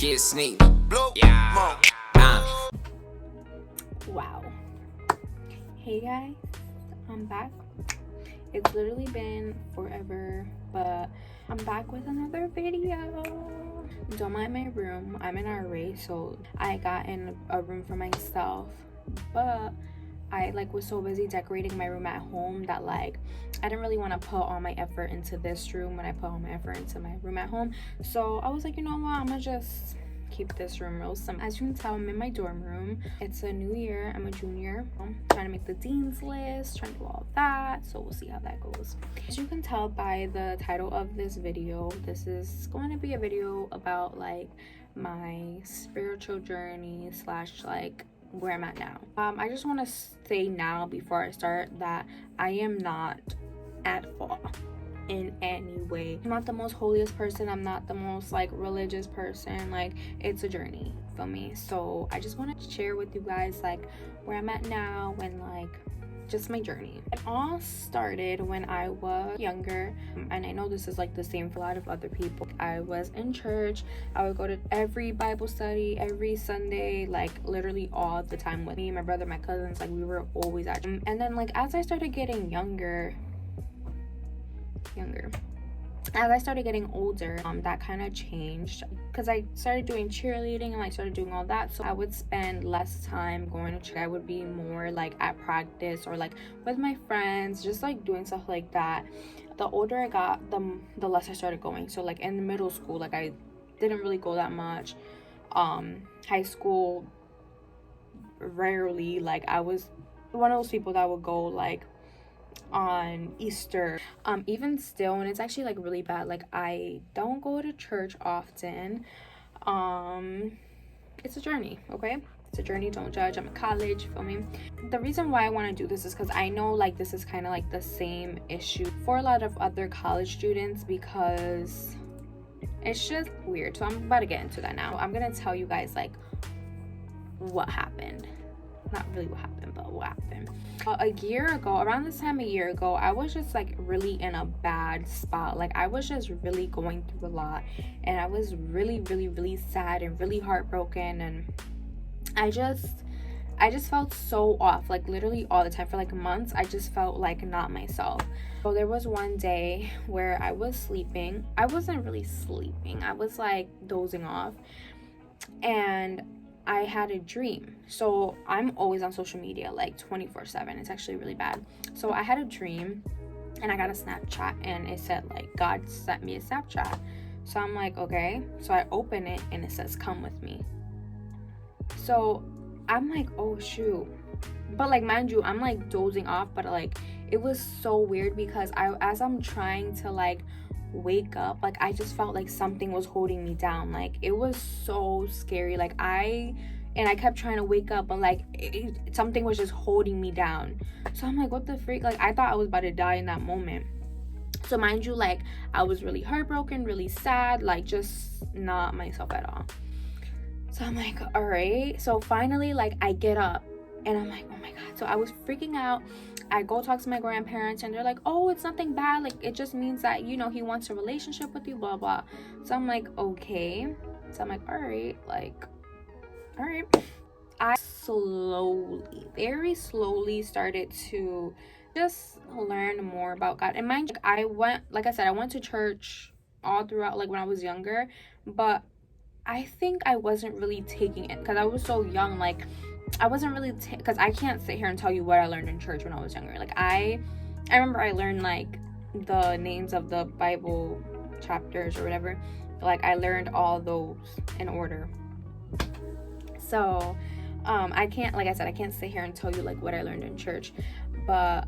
get sneak. Yeah. Wow. Hey guys, I'm back. It's literally been forever, but I'm back with another video. Don't mind my room. I'm in RA, so I got in a room for myself, but I was so busy decorating my room at home that I didn't really want to put all my effort into this room when I put all my effort into my room at home. So I was like, you know what, I'm gonna just keep this room real simple. As you can tell, I'm in my dorm room. It's a new year. I'm a junior. I'm trying to make the dean's list, trying to do all of that, so we'll see how that goes. As you can tell by the title of this video, this is going to be a video about my spiritual journey slash where I'm at now. I just want to say now before I start that I am not at fault in any way. I'm not the most holiest person. I'm not the most religious person. It's a journey for me. So I just want to share with you guys where I'm at now and just my journey. It all started when I was younger, and I know this is the same for a lot of other people. I was in church. I would go to every Bible study every Sunday, literally all the time with me, my brother, my cousins. We were always at church. And then as I started getting as I started getting older, that kind of changed because I started doing cheerleading and I started doing all that. So I would spend less time going to church. I would be more at practice or with my friends, just doing stuff like that. The older I got, the less I started going. So in middle school, I didn't really go that much. High school, rarely. I was one of those people that would go on Easter. Even still, and it's actually really bad, I don't go to church often. It's a journey, okay? It's a journey. Don't judge. I'm in college, feel me? The reason why I want to do this is because I know this is kind of the same issue for a lot of other college students, because it's just weird. So I'm about to get into that now. I'm gonna tell you guys what happened. Not really what happened, but what happened. A year ago, around this time a year ago, I was just really in a bad spot. I was just really going through a lot, and I was really, really, really sad and really heartbroken, and I just felt so off, literally all the time. For months, I just felt not myself. So there was one day where I was sleeping. I wasn't really sleeping. I was dozing off, and I had a dream. So I'm always on social media 24/7. It's actually really bad. So I had a dream and I got a Snapchat, and it said God sent me a Snapchat. So I'm okay. So I open it and it says come with me. So I'm oh shoot. But mind you, I'm dozing off, but it was so weird because as I'm trying to wake up, I just felt something was holding me down. It was so scary. I kept trying to wake up, but something was just holding me down. So I'm what the freak? I thought I was about to die in that moment. So mind you, I was really heartbroken, really sad, just not myself at all. So I'm all right. So finally, I get up and I'm oh my God. So I was freaking out. I go talk to my grandparents, and they're oh, it's nothing bad. It just means that, he wants a relationship with you, blah, blah. So I'm okay. So I'm all right. All right. I very slowly started to just learn more about God. And mind you, I went to church all throughout, when I was younger, but I think I wasn't really taking it because I was so young. I wasn't really, because I can't sit here and tell you what I learned in church when I was younger. I remember I learned the names of the Bible chapters or whatever. I learned all those in order. So I can't, I said, I can't sit here and tell you what I learned in church, but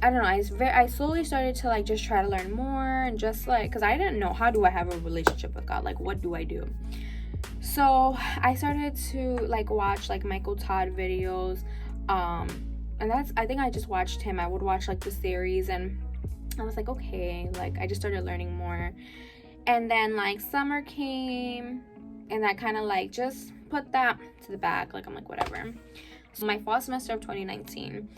I don't know. I slowly started to just try to learn more, and just because I didn't know, how do I have a relationship with God? What do I do? So I started to watch Michael Todd videos, and I think I just watched him. I would watch the series, and I was okay, I just started learning more. And then summer came, and that kind of just put that to the back. I'm whatever. So my fall semester of 2019,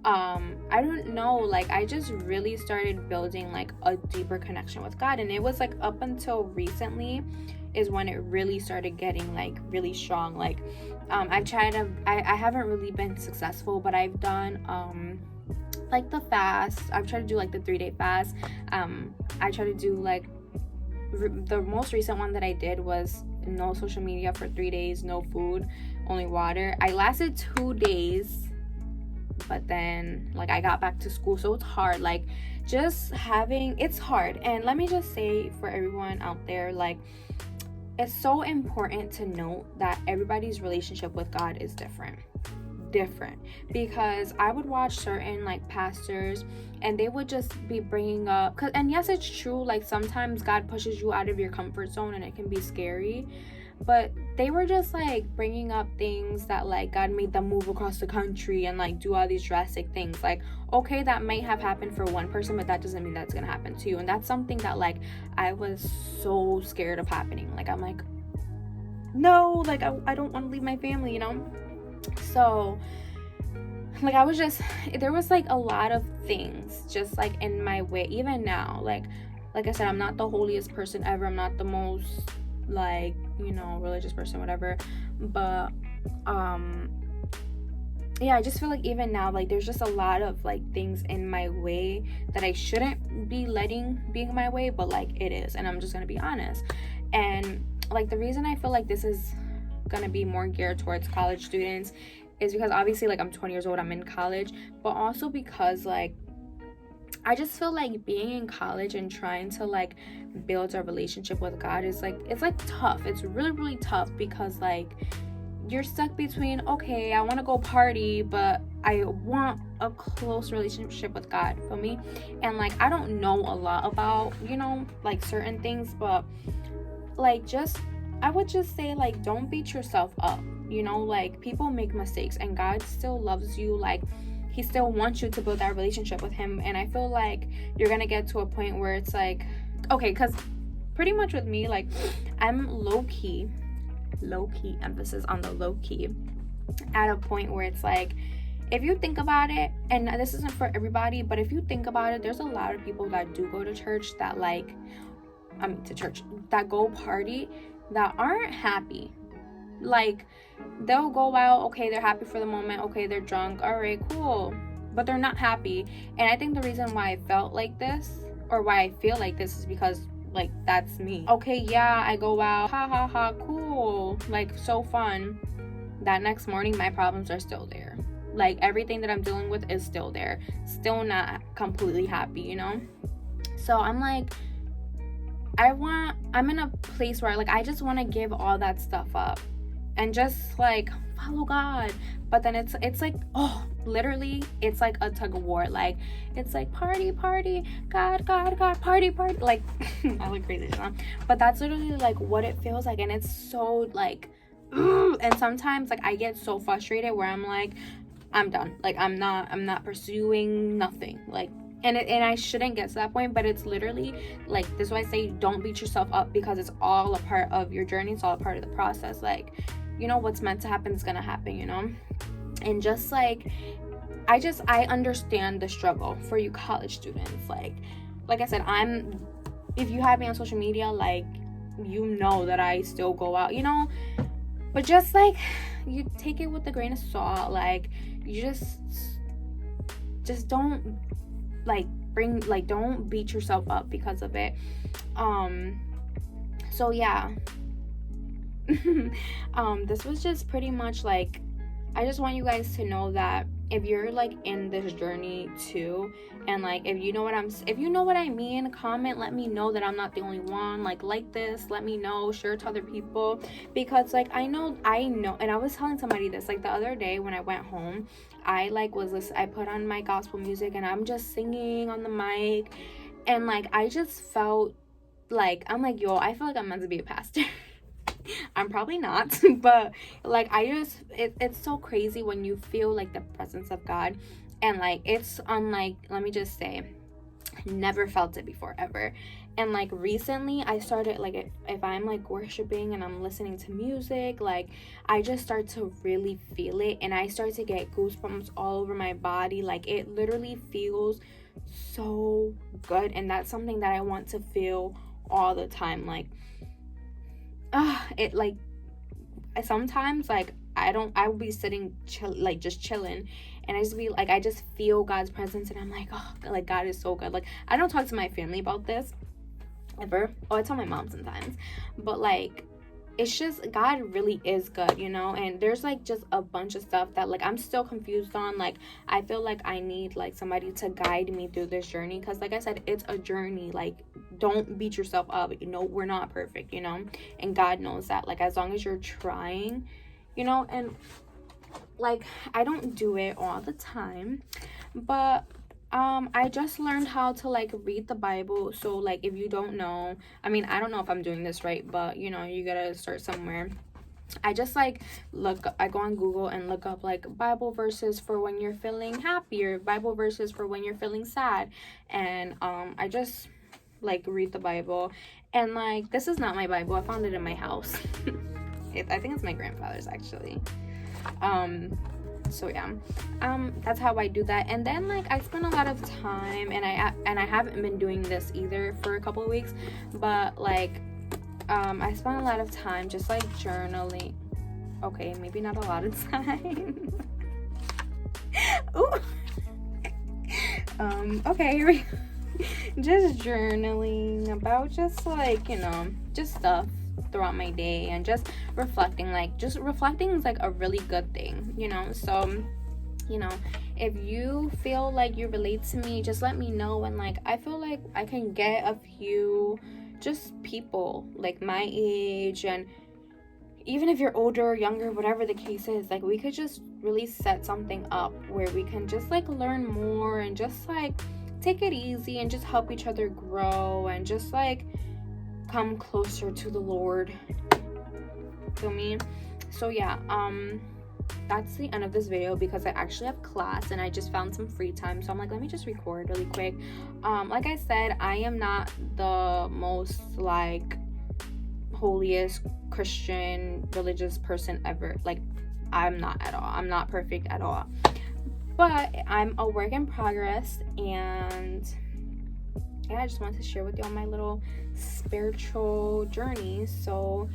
I don't know, like I just really started building like a deeper connection with God, and it was like up until recently is when it really started getting like really strong. Like I've tried to I haven't really been successful, but I've done like the fast. I've tried to do like the 3-day fast. I try to do like the most recent one that I did was no social media for 3 days, no food, only water. I lasted 2 days, but then like I got back to school, so it's hard. Like it's hard. And let me just say for everyone out there, like it's so important to note that everybody's relationship with God is different, because I would watch certain like pastors and they would just be bringing up, and yes, it's true, like sometimes God pushes you out of your comfort zone and it can be scary, but they were just like bringing up things that like God made them move across the country and like do all these drastic things. Like, okay, that might have happened for one person, but that doesn't mean that's gonna happen to you. And that's something that like I was so scared of happening. Like I'm like, no, like I don't want to leave my family, you know. So like there was like a lot of things just like in my way. Even now, like I said, I'm not the holiest person ever, I'm not the most like, you know, religious person, whatever, but yeah, I just feel like even now, like there's just a lot of like things in my way that I shouldn't be letting be in my way, but like it is, and I'm just gonna be honest. And like the reason I feel like this is gonna be more geared towards college students is because obviously like I'm 20 years old, I'm in college, but also because like I just feel like being in college and trying to like build a relationship with God is like, it's like tough. It's really, really tough, because like you're stuck between, okay, I want to go party, but I want a close relationship with God, for me. And like I don't know a lot about, you know, like certain things, but like I would just say like don't beat yourself up, you know. Like people make mistakes and God still loves you. Like he still wants you to build that relationship with him. And I feel like you're gonna get to a point where it's like, okay, because pretty much with me, like I'm low-key, emphasis on the low-key, at a point where it's like, if you think about it, and this isn't for everybody, but if you think about it, there's a lot of people that do go to church that like, that go party, that aren't happy. Like they'll go out, okay, they're happy for the moment, okay, they're drunk, all right, cool, but they're not happy. And I think the reason why I felt like this, or why I feel like this, is because like that's me. Okay, yeah, I go out, ha ha ha, cool, like so fun. That next morning my problems are still there. Like everything that I'm dealing with is still there, still not completely happy, you know. So I'm like, I'm in a place where like I just want to give all that stuff up and just like follow God. But then it's like, oh, literally it's like a tug of war. Like it's like party, God, party. Like I look crazy, you know? But that's literally like what it feels like. And it's so like and sometimes like I get so frustrated where I'm like, I'm done. Like I'm not pursuing nothing. Like and I shouldn't get to that point, but it's literally like, this is why I say don't beat yourself up, because it's all a part of your journey. It's all a part of the process. Like, you know, what's meant to happen is gonna happen, you know. And just like I understand the struggle for you college students. Like I said, if you have me on social media, like you know that I still go out, you know. But just like you take it with a grain of salt. Like you just don't don't beat yourself up because of it. So yeah. This was just pretty much like, I just want you guys to know that if you're like in this journey too, and like if you know what I mean, comment, let me know that I'm not the only one. Like this, let me know, share it to other people, because like I know, and I was telling somebody this like the other day when I went home. I put on my gospel music and I'm just singing on the mic, and like I just felt like, I'm like, yo, I feel like I'm meant to be a pastor. I'm probably not, but like it's so crazy when you feel like the presence of God. And like it's unlike, let me just say, Never felt it before, ever. And like recently I started, like, if I'm like worshiping and I'm listening to music, like I just start to really feel it, and I start to get goosebumps all over my body. Like it literally feels so good, and that's something that I want to feel all the time. Like it, like, sometimes, like, I will be sitting like just chilling, and I just feel God's presence, and I'm like, oh, like God is so good. Like I don't talk to my family about this ever. Oh, I tell my mom sometimes, but like it's just, God really is good, you know. And there's like just a bunch of stuff that like I'm still confused on. Like I feel like I need like somebody to guide me through this journey, because like I said, it's a journey. Like don't beat yourself up, you know, we're not perfect, you know, and God knows that. Like as long as you're trying, you know. And like I don't do it all the time, but I just learned how to like read the Bible. So like if you don't know, I mean, I don't know if I'm doing this right, but you know, you gotta start somewhere. I just like I go on Google and look up like Bible verses for when you're feeling happy, or Bible verses for when you're feeling sad. And I just like read the Bible. And like this is not my Bible, I found it in my house. I think it's my grandfather's actually. So yeah, that's how I do that. And then like I spend a lot of time, and I haven't been doing this either for a couple of weeks, but like I spend a lot of time just like journaling. Okay, maybe not a lot of time. Ooh. Okay, here we go. Just journaling about just like, you know, just stuff throughout my day, and just reflecting. Like just reflecting is like a really good thing, you know. So you know, if you feel like you relate to me, just let me know. And like I feel like I can get a few just people like my age, and even if you're older or younger, whatever the case is, like we could just really set something up where we can just like learn more, and just like take it easy, and just help each other grow, and just like come closer to the Lord. Feel me? So yeah, that's the end of this video, because I actually have class and I just found some free time. So I'm like, let me just record really quick. Like I said, I am not the most like holiest Christian religious person ever. Like I'm not at all. I'm not perfect at all, but I'm a work in progress. And yeah, I just wanted to share with y'all my little spiritual journey. So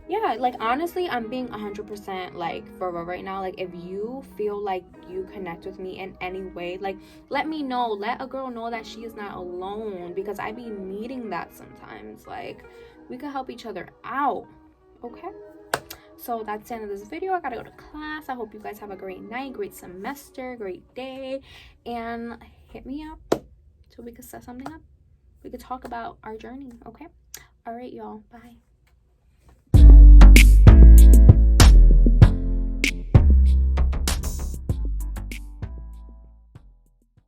yeah, like honestly, I'm being 100% like for real right now. Like if you feel like you connect with me in any way, like let me know. Let a girl know that she is not alone, because I be needing that sometimes. Like we could help each other out. Okay, so that's the end of this video. I gotta go to class. I hope you guys have a great night, great semester, great day, and hit me up so we could set something up. We could talk about our journey. Okay, all right, y'all, bye.